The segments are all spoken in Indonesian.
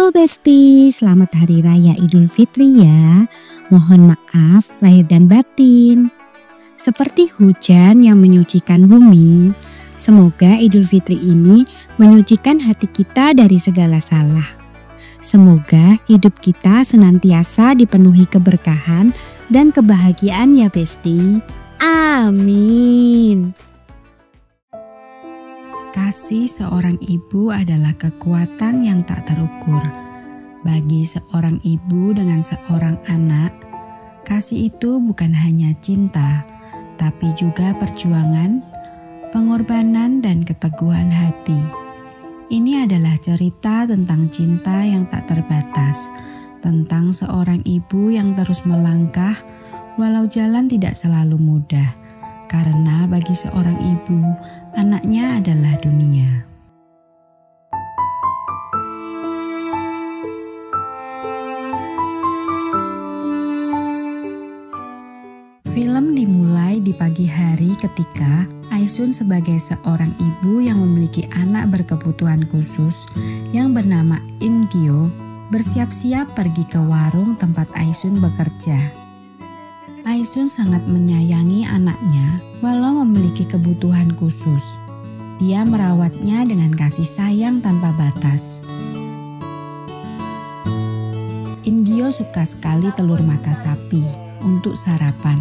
Halo Besti, selamat Hari Raya Idul Fitri ya. Mohon maaf lahir dan batin. Seperti hujan yang menyucikan bumi, semoga Idul Fitri ini menyucikan hati kita dari segala salah. Semoga hidup kita senantiasa dipenuhi keberkahan dan kebahagiaan ya Besti. Amin. Kasih seorang ibu adalah kekuatan yang tak terukur. Bagi seorang ibu dengan seorang anak, kasih itu bukan hanya cinta, tapi juga perjuangan, pengorbanan, dan keteguhan hati. Ini adalah cerita tentang cinta yang tak terbatas, tentang seorang ibu yang terus melangkah walau jalan tidak selalu mudah, karena bagi seorang ibu, anaknya adalah dunia. Film dimulai di pagi hari ketika Aisun sebagai seorang ibu yang memiliki anak berkebutuhan khusus yang bernama In-gyo bersiap-siap pergi ke warung tempat Aisun bekerja. Aisun sangat menyayangi anaknya walau memiliki kebutuhan khusus. Dia merawatnya dengan kasih sayang tanpa batas. In-gyo suka sekali telur mata sapi untuk sarapan.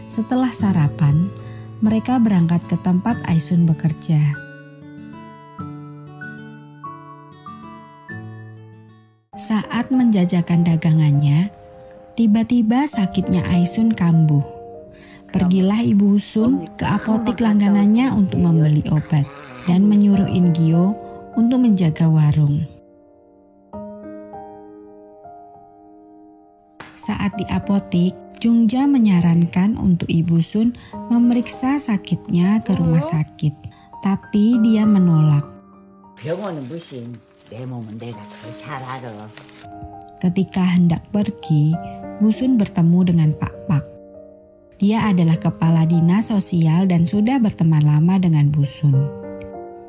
Setelah sarapan, mereka berangkat ke tempat Aisun bekerja. Saat menjajakan dagangannya, tiba-tiba sakitnya Aisun kambuh. Pergilah Ibu Sun ke apotik langganannya untuk membeli obat dan menyuruh In-gyo untuk menjaga warung. Saat di apotik, Jungja menyarankan untuk Ibu Sun memeriksa sakitnya ke rumah sakit, tapi dia menolak. Ketika hendak pergi, Bu Sun bertemu dengan Pak Pak. Dia adalah kepala dinas sosial dan sudah berteman lama dengan Bu Sun.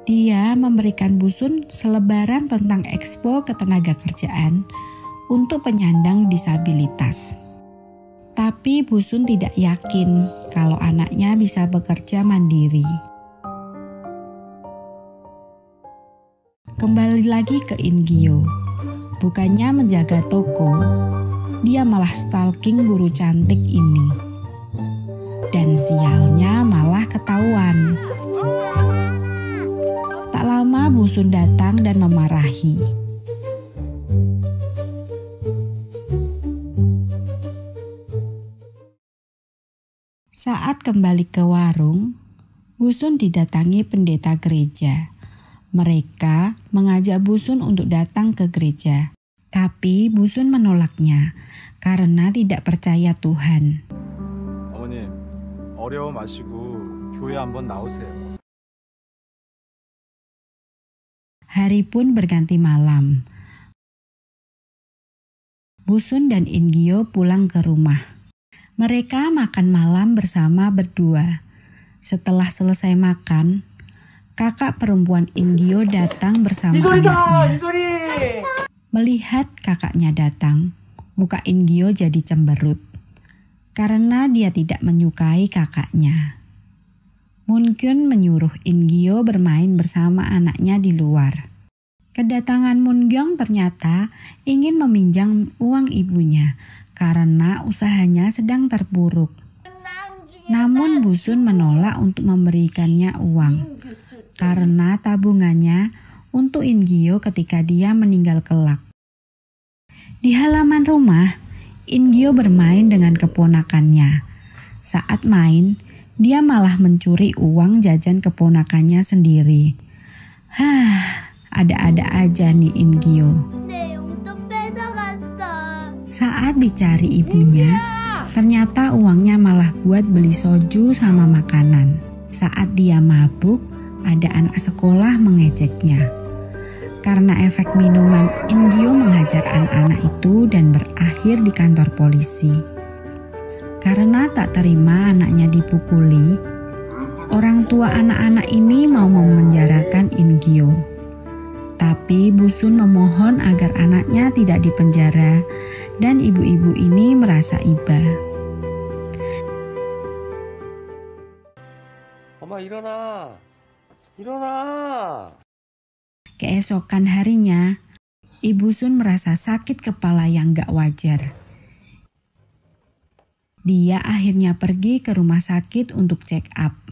Dia memberikan Bu Sun selebaran tentang Expo Ketenagakerjaan untuk penyandang disabilitas. Tapi Bu Sun tidak yakin kalau anaknya bisa bekerja mandiri. Kembali lagi ke In-gyo. Bukannya menjaga toko, dia malah stalking guru cantik ini. Dan sialnya malah ketahuan. Tak lama Bu Sun datang dan memarahi. Saat kembali ke warung, Bu Sun didatangi pendeta gereja. Mereka mengajak Bu Sun untuk datang ke gereja, tapi Bu Sun menolaknya karena tidak percaya Tuhan. 어머님, 어려워 마시고 교회 한번 나오세요. Hari pun berganti malam. Bu Sun dan In-gyo pulang ke rumah. Mereka makan malam bersama berdua. Setelah selesai makan, kakak perempuan In-gyo datang bersama anaknya. Melihat kakaknya datang, muka In-gyo jadi cemberut karena dia tidak menyukai kakaknya. Moon-kyun menyuruh In-gyo bermain bersama anaknya di luar. Kedatangan Moon-kyung ternyata ingin meminjam uang ibunya karena usahanya sedang terpuruk. Namun Bu Sun menolak untuk memberikannya uang karena tabungannya untuk In-gyo ketika dia meninggal kelak. Di halaman rumah, In-gyo bermain dengan keponakannya. Saat main, dia malah mencuri uang jajan keponakannya sendiri. Ada-ada aja nih In-gyo. Saat dicari ibunya, ternyata uangnya malah buat beli soju sama makanan. Saat dia mabuk, ada anak sekolah mengejeknya. Karena efek minuman, In-gyo menghajar anak-anak itu dan berakhir di kantor polisi. Karena tak terima anaknya dipukuli, Orang tua anak-anak ini mau memenjarakan In-gyo. Tapi Busun memohon agar anaknya tidak dipenjara dan ibu-ibu ini merasa iba. 엄마 일어나. 일어나. Keesokan harinya, Ibu Sun merasa sakit kepala yang gak wajar. Dia akhirnya pergi ke rumah sakit untuk check up.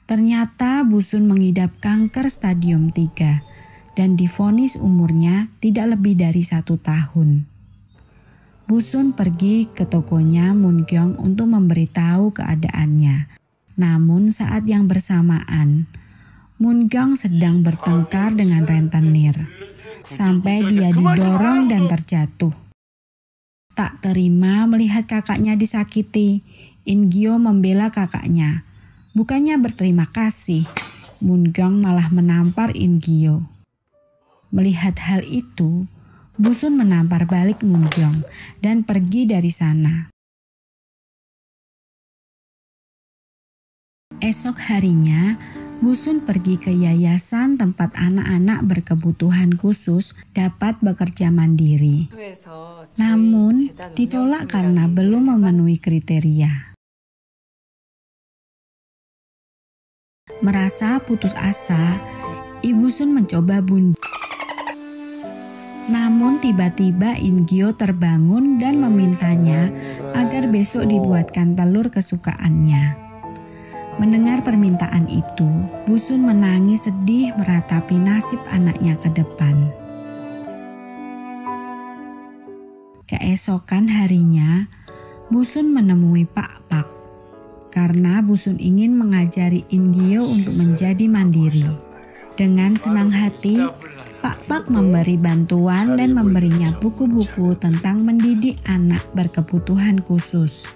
Ternyata Busun mengidap kanker stadium 3 dan divonis umurnya tidak lebih dari 1 tahun. Busun pergi ke tokonya Moon-kyung untuk memberitahu keadaannya. Namun saat yang bersamaan, Moon-kyung sedang bertengkar dengan rentenir, sampai dia didorong dan terjatuh. Tak terima melihat kakaknya disakiti, In-gyo membela kakaknya. Bukannya berterima kasih, Moon-kyung malah menampar In-gyo. Melihat hal itu, Busun menampar balik Moon-kyung dan pergi dari sana. Esok harinya, Busun pergi ke yayasan tempat anak-anak berkebutuhan khusus dapat bekerja mandiri. Namun, ditolak karena belum memenuhi kriteria. Merasa putus asa, Ibu Sun mencoba bunuh. Namun tiba-tiba In-gyo terbangun dan memintanya agar besok dibuatkan telur kesukaannya. Mendengar permintaan itu, Busun menangis sedih meratapi nasib anaknya ke depan. Keesokan harinya, Busun menemui Pak Pak karena Busun ingin mengajari In-gyo untuk menjadi mandiri. Dengan senang hati, Pak Pak memberi bantuan dan memberinya buku-buku tentang mendidik anak berkebutuhan khusus.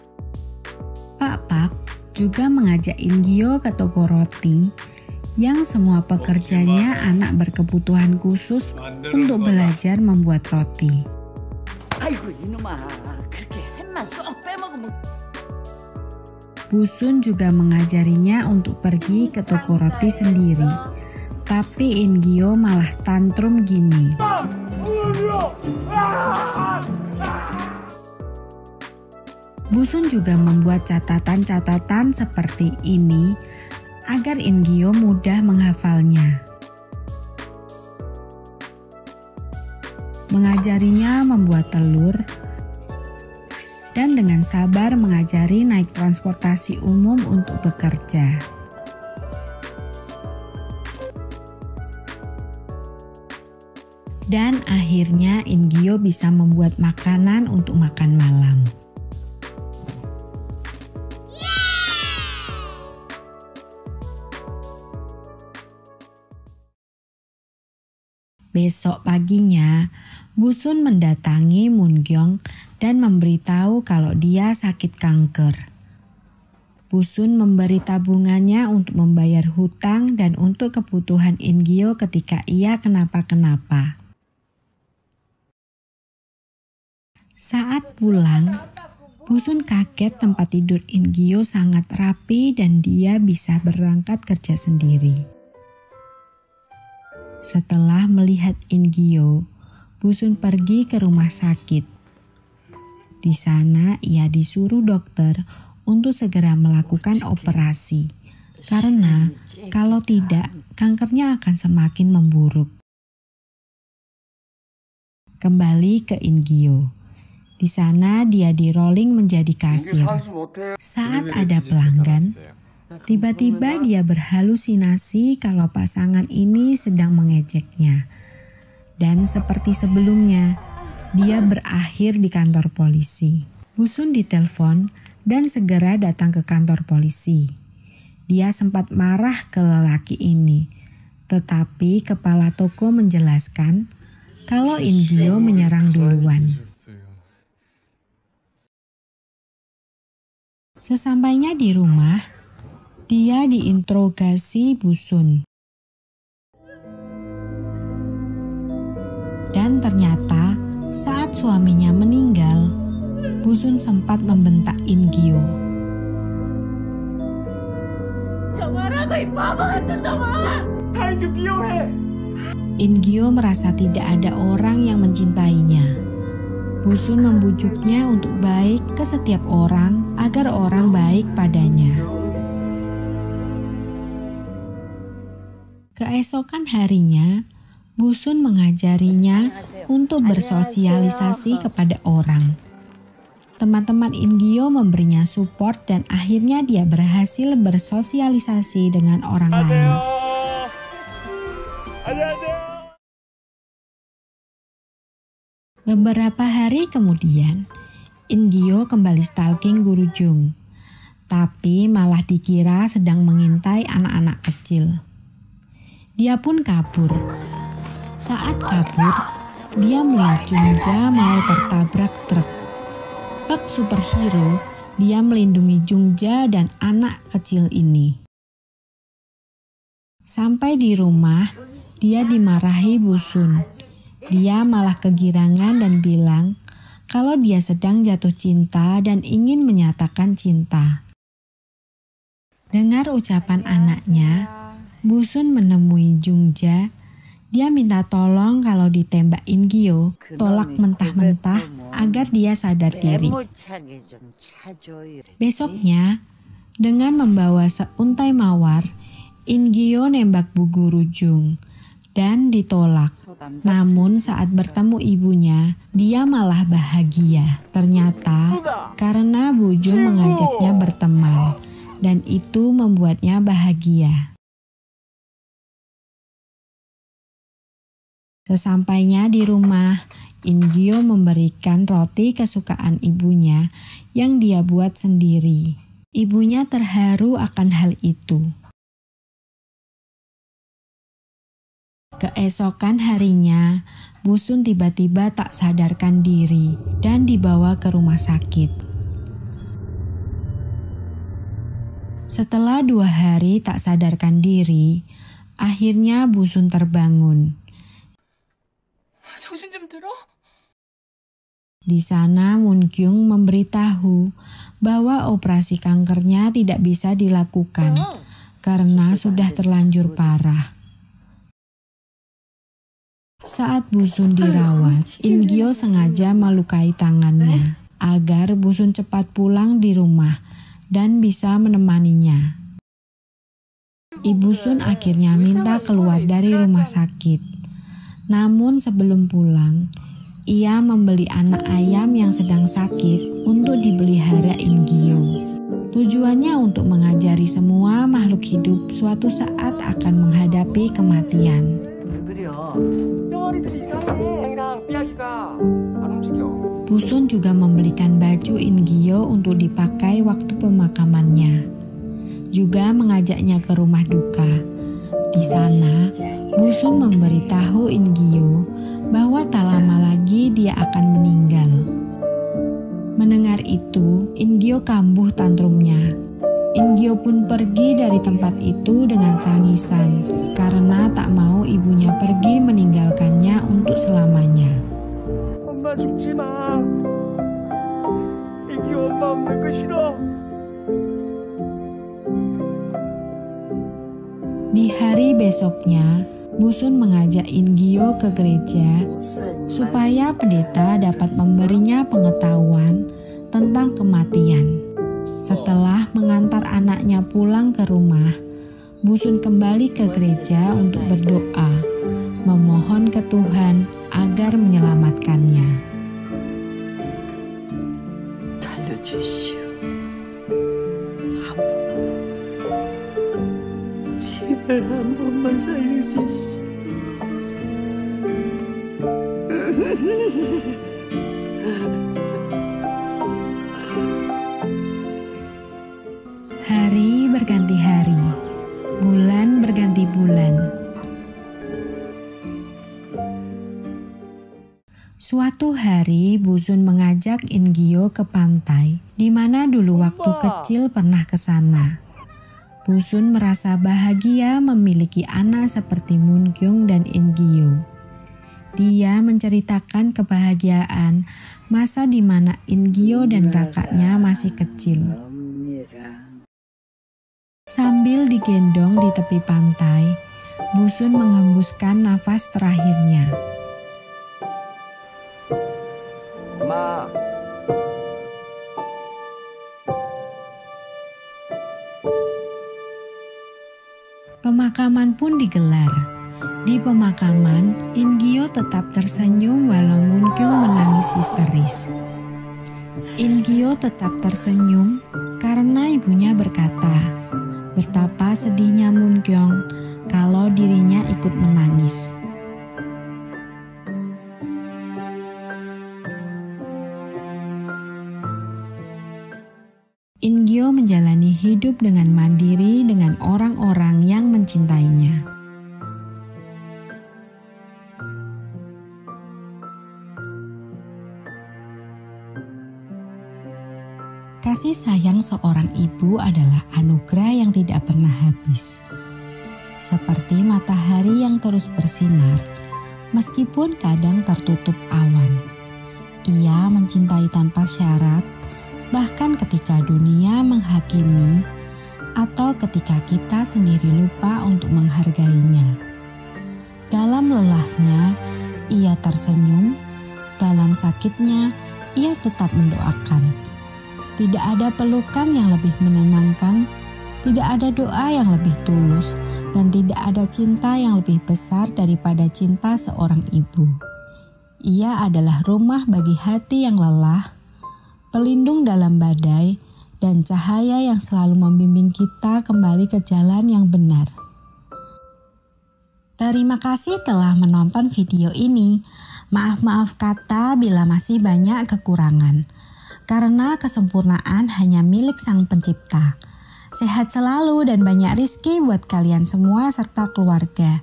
Pak Pak juga mengajak In-gyo ke toko roti yang semua pekerjanya anak berkebutuhan khusus untuk belajar membuat roti. Busun juga mengajarinya untuk pergi ke toko roti sendiri. Tapi In-gyo malah tantrum gini. Busun juga membuat catatan-catatan seperti ini agar In-gyo mudah menghafalnya. Mengajarinya membuat telur dan dengan sabar mengajari naik transportasi umum untuk bekerja. Dan akhirnya In-gyo bisa membuat makanan untuk makan malam. Besok paginya, Busun mendatangi Moon-kyung dan memberitahu kalau dia sakit kanker. Busun memberi tabungannya untuk membayar hutang dan untuk kebutuhan In-gyo ketika ia kenapa-kenapa. Saat pulang, Busun kaget tempat tidur In-gyo sangat rapi dan dia bisa berangkat kerja sendiri. Setelah melihat In-gyo, Busun pergi ke rumah sakit. Di sana ia disuruh dokter untuk segera melakukan operasi, karena kalau tidak, kankernya akan semakin memburuk. Kembali ke In-gyo. Di sana dia di rolling menjadi kasir. Saat ada pelanggan, tiba-tiba dia berhalusinasi kalau pasangan ini sedang mengejeknya. Dan seperti sebelumnya, dia berakhir di kantor polisi. Busun ditelepon dan segera datang ke kantor polisi. Dia sempat marah ke lelaki ini, tetapi kepala toko menjelaskan kalau In-gyo menyerang duluan. Sesampainya di rumah, dia diinterogasi Busun. Dan ternyata saat suaminya meninggal, Busun sempat membentak In-gyo. Ingyo merasa tidak ada orang yang mencintainya. Busun membujuknya untuk baik ke setiap orang agar orang baik padanya. Keesokan harinya, Busun mengajarinya untuk bersosialisasi kepada orang. Teman-teman Ingyo memberinya support dan akhirnya dia berhasil bersosialisasi dengan orang lain. Beberapa hari kemudian, Ingyo kembali stalking Guru Jung, tapi malah dikira sedang mengintai anak-anak kecil. Dia pun kabur. Saat kabur, dia melihat Jungja mau tertabrak truk. Bak superhero, dia melindungi Jungja dan anak kecil ini. Sampai di rumah, dia dimarahi Busun. Dia malah kegirangan dan bilang kalau dia sedang jatuh cinta dan ingin menyatakan cinta. Dengar ucapan anaknya, Busun menemui Jungja. Dia minta tolong kalau ditembak Ingyo, tolak mentah-mentah agar dia sadar diri. Besoknya, dengan membawa seuntai mawar, Ingyo nembak Bu Guru Jung dan ditolak. Namun saat bertemu ibunya, dia malah bahagia. Ternyata karena Bu Jung mengajaknya berteman dan itu membuatnya bahagia. Sesampainya di rumah, Ingyo memberikan roti kesukaan ibunya yang dia buat sendiri. Ibunya terharu akan hal itu. Keesokan harinya, Busun tiba-tiba tak sadarkan diri dan dibawa ke rumah sakit. Setelah 2 hari tak sadarkan diri, akhirnya Busun terbangun. Di sana Munkyung memberitahu bahwa operasi kankernya tidak bisa dilakukan karena sudah terlanjur parah. Saat Busun dirawat, Ingyo sengaja melukai tangannya agar Busun cepat pulang di rumah dan bisa menemaninya. Ibu Sun akhirnya minta keluar dari rumah sakit. Namun sebelum pulang, ia membeli anak ayam yang sedang sakit untuk dipelihara Ingyo. Tujuannya untuk mengajari semua makhluk hidup suatu saat akan menghadapi kematian. Busun juga membelikan baju Ingyo untuk dipakai waktu pemakamannya. Juga mengajaknya ke rumah duka. Di sana, Busun memberitahu Ingyo bahwa tak lama lagi dia akan meninggal. Mendengar itu, Ingyo kambuh tantrumnya. Ingyo pun pergi dari tempat itu dengan tangisan karena tak mau ibunya pergi meninggalkannya untuk selamanya. 엄마 죽지 마. 이기 엄마 없는 거 싫어. Di hari besoknya, Busun mengajak Ingyo ke gereja supaya pendeta dapat memberinya pengetahuan tentang kematian. Setelah mengantar anaknya pulang ke rumah, Busun kembali ke gereja untuk berdoa, memohon ke Tuhan agar menyelamatkannya. 살려주시오. 제발 한 번만 살려주시오. Hari berganti hari, bulan berganti bulan. Suatu hari, Busun mengajak Ingyo ke pantai, di mana dulu waktu kecil pernah ke sana. Busun merasa bahagia memiliki anak seperti Munkyung dan Ingyo. Dia menceritakan kebahagiaan masa di mana Ingyo dan kakaknya masih kecil. Sambil digendong di tepi pantai, Busun menghembuskan nafas terakhirnya. Ma. Pemakaman pun digelar. Di pemakaman, Ingyo tetap tersenyum walau Munkyung menangis histeris. Ingyo tetap tersenyum karena ibunya berkata, betapa sedihnya Munkyung kalau dirinya ikut menangis. Ingyo menjalani hidup dengan mandiri dengan orang-orang yang mencintainya. Kasih sayang seorang ibu adalah anugerah yang tidak pernah habis. Seperti matahari yang terus bersinar, meskipun kadang tertutup awan. Ia mencintai tanpa syarat, bahkan ketika dunia menghakimi atau ketika kita sendiri lupa untuk menghargainya. Dalam lelahnya, ia tersenyum. Dalam sakitnya, ia tetap mendoakan. Tidak ada pelukan yang lebih menenangkan, tidak ada doa yang lebih tulus, dan tidak ada cinta yang lebih besar daripada cinta seorang ibu. Ia adalah rumah bagi hati yang lelah, pelindung dalam badai, dan cahaya yang selalu membimbing kita kembali ke jalan yang benar. Terima kasih telah menonton video ini. Maaf kata bila masih banyak kekurangan, karena kesempurnaan hanya milik Sang Pencipta. Sehat selalu dan banyak rezeki buat kalian semua serta keluarga.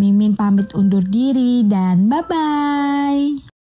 Mimin pamit undur diri dan bye-bye.